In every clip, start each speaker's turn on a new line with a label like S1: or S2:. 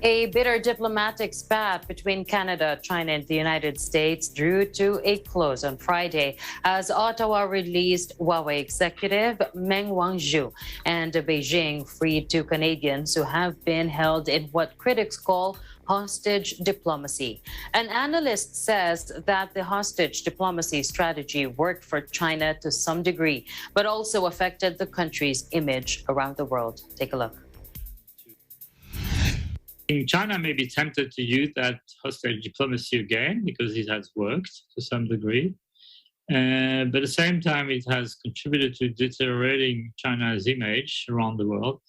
S1: A bitter diplomatic spat between Canada, China, and the United States drew to a close on Friday as Ottawa released Huawei executive Meng Wanzhou, and Beijing freed two Canadians who have been held in what critics call hostage diplomacy. An analyst says that the hostage diplomacy strategy worked for China to some degree, but also affected the country's image around the world. Take a look.
S2: China may be tempted to use that hostage diplomacy again because it has worked to some degree. But at the same time, it has contributed to deteriorating China's image around the world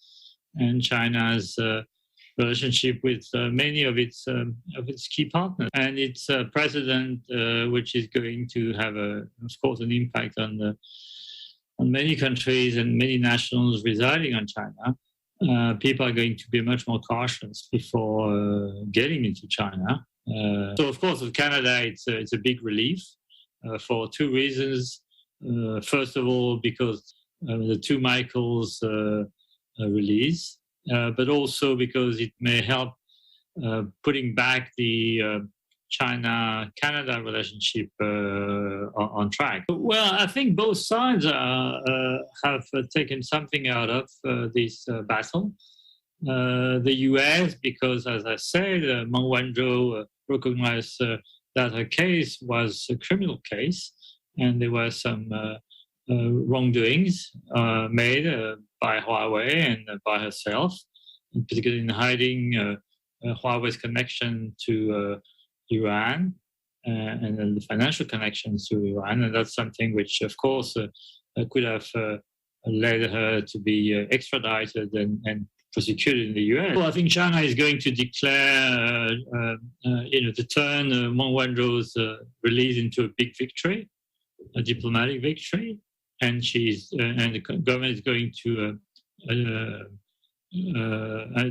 S2: and China's relationship with many of its key partners. And its president, which is going to have, of course, an impact on many countries and many nationals residing on China. People are going to be much more cautious before getting into China. So, of course, with Canada, it's a big relief for two reasons. First of all, because the two Michaels release, but also because it may help putting back the China-Canada relationship on track. Well, I think both sides have taken something out of this battle. The U.S., because, as I said, Meng Wanzhou recognized that her case was a criminal case, and there were some wrongdoings made by Huawei and by herself, particularly in hiding Huawei's connection to Iran and then the financial connections to Iran. And that's something which, of course, could have led her to be extradited and prosecuted in the US. Well, I think China is going to declare, to turn Meng Wanzhou's release into a big victory, a diplomatic victory. And the government is going to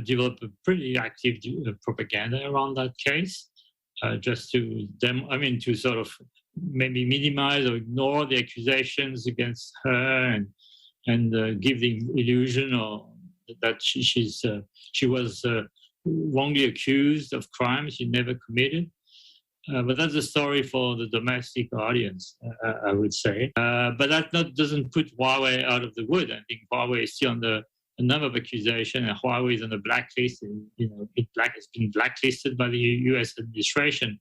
S2: develop a pretty active propaganda around that case. Just to sort of maybe minimize or ignore the accusations against her and give the illusion that she was wrongly accused of crimes she never committed. But that's a story for the domestic audience, I would say. But that doesn't put Huawei out of the wood. I think Huawei is still under a number of accusations, and Huawei is on the blacklist. And, it's been blacklisted by the U.S. administration.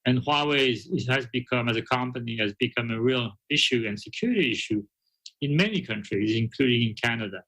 S2: And Huawei has become, as a company, has become a real issue and security issue in many countries, including in Canada.